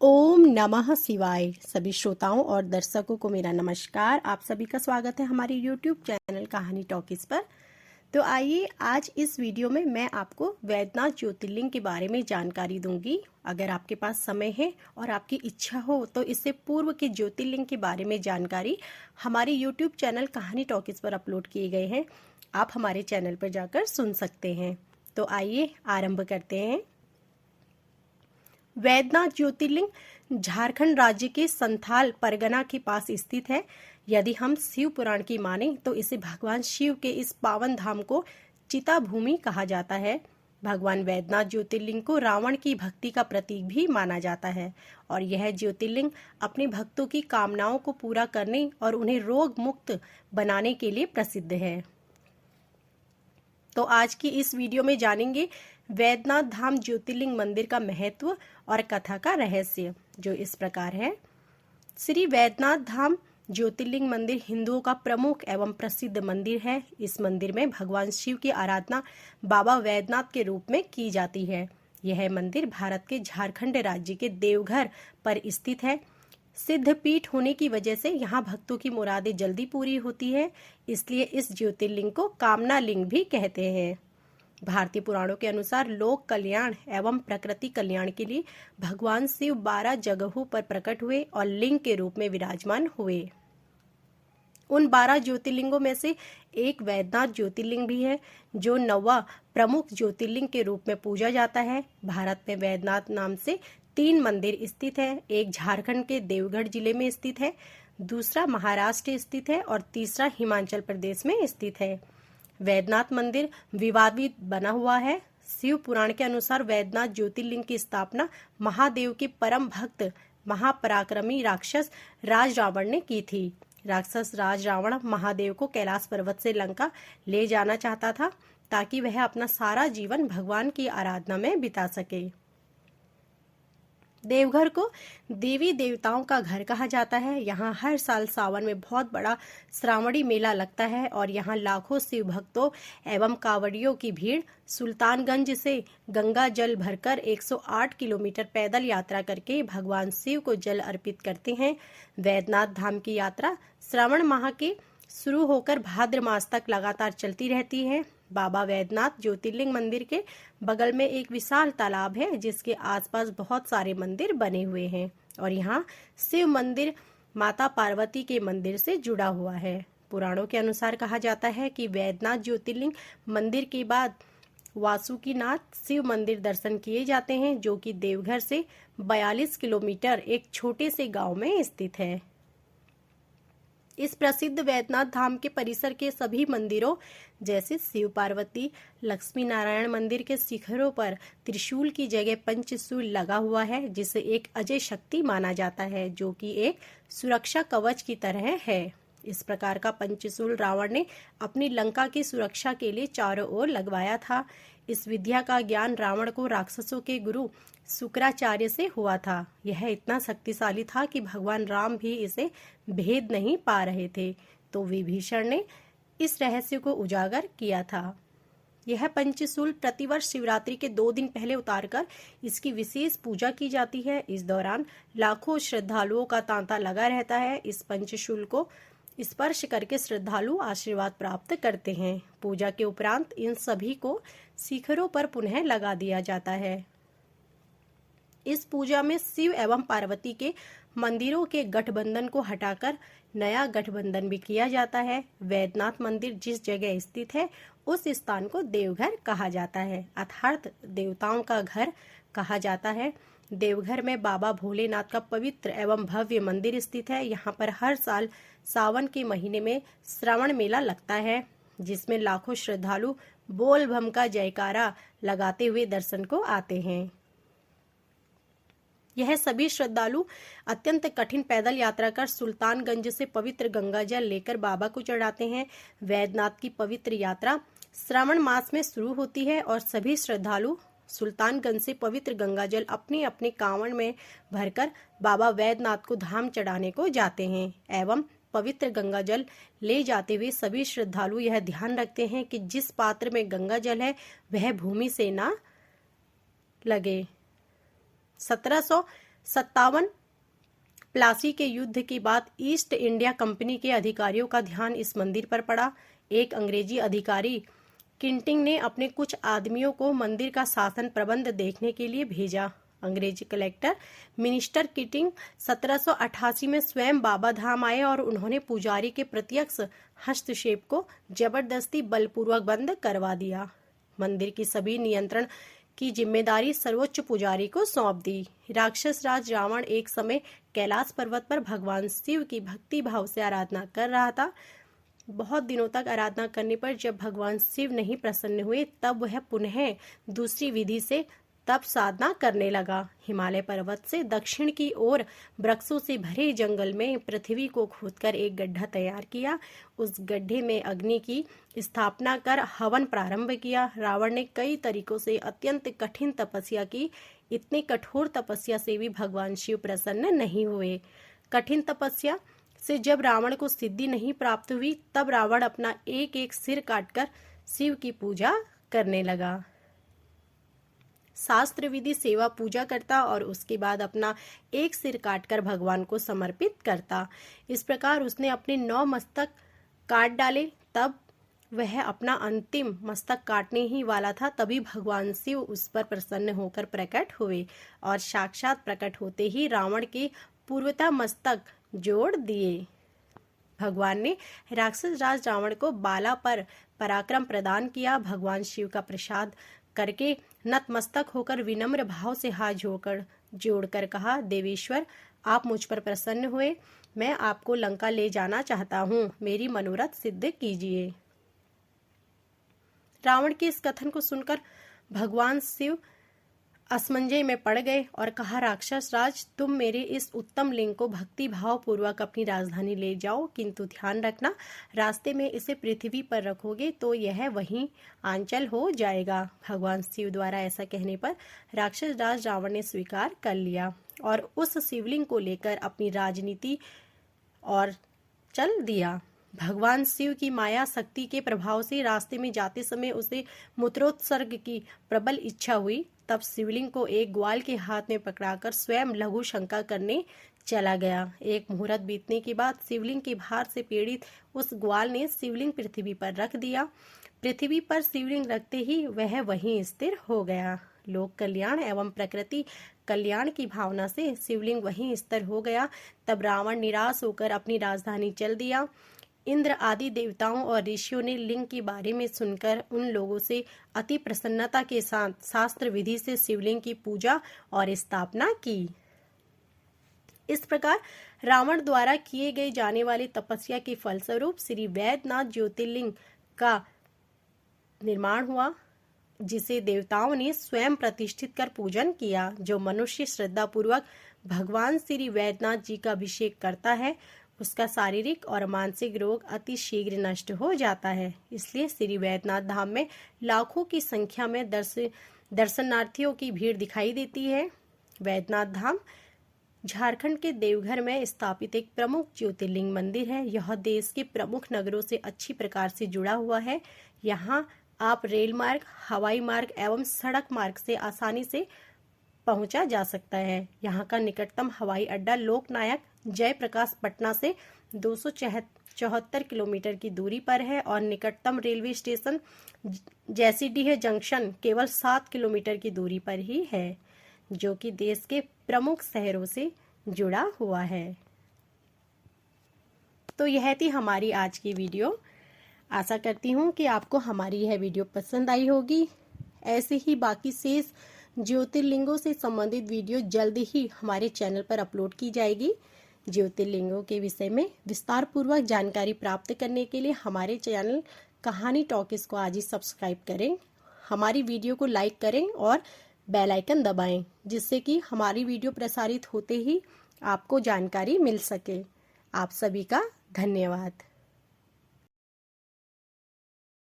ओम नमः शिवाय। सभी श्रोताओं और दर्शकों को मेरा नमस्कार। आप सभी का स्वागत है हमारे YouTube चैनल कहानी टॉकीज पर। तो आइए आज इस वीडियो में मैं आपको वैद्यनाथ ज्योतिर्लिंग के बारे में जानकारी दूंगी। अगर आपके पास समय है और आपकी इच्छा हो तो इससे पूर्व के ज्योतिर्लिंग के बारे में जानकारी हमारे YouTube चैनल कहानी टॉकीज पर अपलोड किए गए हैं। आप हमारे चैनल पर जाकर सुन सकते हैं। तो आइए आरंभ करते हैं। वैद्यनाथ ज्योतिर्लिंग झारखंड राज्य के संथाल परगना के पास स्थित है। यदि हम शिव पुराण की माने तो इसे भगवान शिव के इस पावन धाम को चिता भूमि कहा जाता है। भगवान वैद्यनाथ ज्योतिर्लिंग को रावण की भक्ति का प्रतीक भी माना जाता है और यह ज्योतिर्लिंग अपने भक्तों की कामनाओं को पूरा करने और उन्हें रोग मुक्त बनाने के लिए प्रसिद्ध है। तो आज की इस वीडियो में जानेंगे वैद्यनाथ धाम ज्योतिर्लिंग मंदिर का महत्व और कथा का रहस्य, जो इस प्रकार है। श्री वैद्यनाथ धाम ज्योतिर्लिंग मंदिर हिंदुओं का प्रमुख एवं प्रसिद्ध मंदिर है। इस मंदिर में भगवान शिव की आराधना बाबा वैद्यनाथ के रूप में की जाती है। यह मंदिर भारत के झारखंड राज्य के देवघर पर स्थित है। सिद्ध पीठ होने की वजह से यहाँ भक्तों की मुरादें जल्दी पूरी होती है, इसलिए इस ज्योतिर्लिंग को कामना लिंग भी कहते हैं। भारतीय पुराणों के अनुसार लोक कल्याण एवं प्रकृति कल्याण के लिए भगवान शिव 12 जगहों पर प्रकट हुए और लिंग के रूप में विराजमान हुए। उन 12 ज्योतिर्लिंगों में से एक वैद्यनाथ ज्योतिर्लिंग भी है, जो 9वां प्रमुख ज्योतिर्लिंग के रूप में पूजा जाता है। भारत में वैद्यनाथ नाम से 3 मंदिर स्थित है। एक झारखंड के देवगढ़ जिले में स्थित है, दूसरा महाराष्ट्र स्थित है और तीसरा हिमाचल प्रदेश में स्थित है। वैद्यनाथ मंदिर विवादित बना हुआ है। शिव पुराण के अनुसार वैद्यनाथ ज्योतिर्लिंग की स्थापना महादेव के परम भक्त महापराक्रमी राक्षस राज रावण ने की थी। राक्षस राज रावण महादेव को कैलाश पर्वत से लंका ले जाना चाहता था ताकि वह अपना सारा जीवन भगवान की आराधना में बिता सके। देवघर को देवी देवताओं का घर कहा जाता है। यहाँ हर साल सावन में बहुत बड़ा श्रावणी मेला लगता है और यहाँ लाखों शिव भक्तों एवं कांवड़ियों की भीड़ सुल्तानगंज से गंगा जल भरकर 108 किलोमीटर पैदल यात्रा करके भगवान शिव को जल अर्पित करते हैं। वैद्यनाथ धाम की यात्रा श्रावण माह के शुरू होकर भाद्र मास तक लगातार चलती रहती है। बाबा वैद्यनाथ ज्योतिर्लिंग मंदिर के बगल में एक विशाल तालाब है, जिसके आसपास बहुत सारे मंदिर बने हुए हैं और यहाँ शिव मंदिर माता पार्वती के मंदिर से जुड़ा हुआ है। पुराणों के अनुसार कहा जाता है कि वैद्यनाथ ज्योतिर्लिंग मंदिर के बाद वासुकीनाथ शिव मंदिर दर्शन किए जाते हैं, जो कि देवघर से 42 किलोमीटर एक छोटे से गांव में स्थित है। इस प्रसिद्ध वैद्यनाथ धाम के परिसर के सभी मंदिरों जैसे शिव पार्वती लक्ष्मी नारायण मंदिर के शिखरों पर त्रिशूल की जगह पंचशूल लगा हुआ है, जिसे एक अजय शक्ति माना जाता है, जो कि एक सुरक्षा कवच की तरह है। इस प्रकार का पंचशूल रावण ने अपनी लंका की सुरक्षा के लिए चारों ओर लगवाया था। इस विद्या का ज्ञान रावण को राक्षसों के गुरु शुक्राचार्य से हुआ था। यह इतना शक्तिशाली था कि भगवान राम भी इसे भेद नहीं पा रहे थे, तो विभीषण ने इस रहस्य को उजागर किया था। यह पंचशूल प्रतिवर्ष शिवरात्रि के 2 दिन पहले उतारकर इसकी विशेष पूजा की जाती है। इस दौरान लाखों श्रद्धालुओं का तांता लगा रहता है। इस पंचशूल को स्पर्श करके श्रद्धालु आशीर्वाद प्राप्त करते हैं। पूजा के उपरांत इन सभी को शिखरों पर पुनः लगा दिया जाता है। इस पूजा में शिव एवं पार्वती के मंदिरों के गठबंधन को हटाकर नया गठबंधन भी किया जाता है। वैद्यनाथ मंदिर जिस जगह स्थित है उस स्थान को देवघर कहा जाता है, अर्थात देवताओं का घर कहा जाता है। देवघर में बाबा भोलेनाथ का पवित्र एवं भव्य मंदिर स्थित है। यहाँ पर हर साल सावन के महीने में श्रावण मेला लगता है, जिसमें लाखों श्रद्धालु बोल बम का जयकारा लगाते हुए दर्शन को आते हैं। यह सभी श्रद्धालु अत्यंत कठिन पैदल यात्रा कर सुल्तानगंज से पवित्र गंगा जल लेकर बाबा को चढ़ाते हैं। वैद्यनाथ की पवित्र यात्रा श्रावण मास में शुरू होती है और सभी श्रद्धालु सुल्तानगंज से पवित्र गंगा जल अपने अपने कांवड़ में भरकर बाबा वैद्यनाथ को धाम चढ़ाने को जाते हैं एवं पवित्र गंगा जल ले जाते हुए सभी श्रद्धालु यह ध्यान रखते हैं कि जिस पात्र में गंगा जल है वह भूमि से ना लगे। 57 प्लासी के युद्ध के बाद ईस्ट इंडिया कंपनी के अधिकारियों का ध्यान इस मंदिर पर पड़ा। एक अंग्रेजी अधिकारी किंटिंग ने अपने कुछ आदमियों को मंदिर का शासन प्रबंध देखने के लिए भेजा। अंग्रेजी कलेक्टर मिनिस्टर किटिंग 1788 में स्वयं बाबा धाम आए और उन्होंने पुजारी के प्रत्यक्ष हस्तक्षेप को जबरदस्ती बलपूर्वक बंद करवा दिया। मंदिर की सभी नियंत्रण की जिम्मेदारी सर्वोच्च पुजारी को सौंप दी। राक्षस राज रावण एक समय कैलाश पर्वत पर भगवान शिव की भक्ति भाव से आराधना कर रहा था। बहुत दिनों तक आराधना करने पर जब भगवान शिव नहीं प्रसन्न हुए, तब वह पुनः दूसरी विधि से तप साधना करने लगा। हिमालय पर्वत से दक्षिण की ओर वृक्षों से भरे जंगल में पृथ्वी को खोदकर एक गड्ढा तैयार किया। उस गड्ढे में अग्नि की स्थापना कर हवन प्रारंभ किया। रावण ने कई तरीकों से अत्यंत कठिन तपस्या की। इतनी कठोर तपस्या से भी भगवान शिव प्रसन्न नहीं हुए। कठिन तपस्या से जब रावण को सिद्धि नहीं प्राप्त हुई, तब रावण अपना एक एक सिर काटकर शिव की पूजा करने लगा। शास्त्र विधि सेवा पूजा करता और उसके बाद अपना एक सिर काटकर भगवान को समर्पित करता। इस प्रकार उसने अपने 9 मस्तक काट डाले। तब वह अपना अंतिम मस्तक काटने ही वाला था, तभी भगवान शिव उस पर प्रसन्न होकर प्रकट हुए और साक्षात प्रकट होते ही रावण के पूर्वता मस्तक जोड़ दिए। भगवान ने राक्षस राज रावण को बाला पर पराक्रम प्रदान किया। भगवान शिव का प्रसाद करके नतमस्तक होकर विनम्र भाव से हाथ जोड़कर कहा, देवेश्वर, आप मुझ पर प्रसन्न हुए, मैं आपको लंका ले जाना चाहता हूँ, मेरी मनोरथ सिद्ध कीजिए। रावण के इस कथन को सुनकर भगवान शिव असमंजस में पड़ गए और कहा, राक्षस राज, तुम मेरे इस उत्तम लिंग को भक्ति भाव पूर्वक अपनी राजधानी ले जाओ, किंतु ध्यान रखना, रास्ते में इसे पृथ्वी पर रखोगे तो यह वहीं आंचल हो जाएगा। भगवान शिव द्वारा ऐसा कहने पर राक्षस राज रावण ने स्वीकार कर लिया और उस शिवलिंग को लेकर अपनी राजनीति और चल दिया। भगवान शिव की माया शक्ति के प्रभाव से रास्ते में जाते समय उसे मूत्रोत्सर्ग की प्रबल इच्छा हुई। तब शिवलिंग को एक ग्वाल के हाथ में पकड़ाकर स्वयं लघु शंका करने चला गया। एक मुहूर्त बीतने के बाद शिवलिंग के भार से पीड़ित उस ग्वाल ने शिवलिंग पृथ्वी पर रख दिया। पृथ्वी पर शिवलिंग रखते ही वह वहीं स्थिर हो गया। लोक कल्याण एवं प्रकृति कल्याण की भावना से शिवलिंग वहीं स्थिर हो गया। तब रावण निराश होकर अपनी राजधानी चल दिया। इंद्र आदि देवताओं और ऋषियों ने लिंग के बारे में सुनकर उन लोगों से अति प्रसन्नता के साथ शास्त्र विधि से शिवलिंग की पूजा और स्थापना की। इस प्रकार रावण द्वारा किए गए जाने वाली तपस्या के फलस्वरूप श्री वैद्यनाथ ज्योतिर्लिंग का निर्माण हुआ, जिसे देवताओं ने स्वयं प्रतिष्ठित कर पूजन किया। जो मनुष्य श्रद्धा पूर्वक भगवान श्री वैद्यनाथ जी का अभिषेक करता है, उसका शारीरिक और मानसिक रोग अति शीघ्र नष्ट हो जाता है। इसलिए श्री वैद्यनाथ धाम में लाखों की संख्या में दर्शनार्थियों की भीड़ दिखाई देती है। वैद्यनाथ धाम झारखंड के देवघर में स्थापित एक प्रमुख ज्योतिर्लिंग मंदिर है। यह देश के प्रमुख नगरों से अच्छी प्रकार से जुड़ा हुआ है। यहाँ आप रेल मार्ग, हवाई मार्ग एवं सड़क मार्ग से आसानी से पहुंचा जा सकता है। यहाँ का निकटतम हवाई अड्डा लोकनायक जयप्रकाश पटना से 274 किलोमीटर की दूरी पर है और निकटतम रेलवे स्टेशन जैसीडीह जंक्शन केवल 7 किलोमीटर की दूरी पर ही है, जो कि देश के प्रमुख शहरों से जुड़ा हुआ है। तो यह थी हमारी आज की वीडियो। आशा करती हूँ कि आपको हमारी यह वीडियो पसंद आई होगी। ऐसे ही बाकी शेष ज्योतिर्लिंगों से संबंधित वीडियो जल्द ही हमारे चैनल पर अपलोड की जाएगी। ज्योतिर्लिंगों के विषय में विस्तार पूर्वक जानकारी प्राप्त करने के लिए हमारे चैनल कहानी टॉकीज को आज ही सब्सक्राइब करें, हमारी वीडियो को लाइक करें और बेल आइकन दबाएं, जिससे कि हमारी वीडियो प्रसारित होते ही आपको जानकारी मिल सके। आप सभी का धन्यवाद।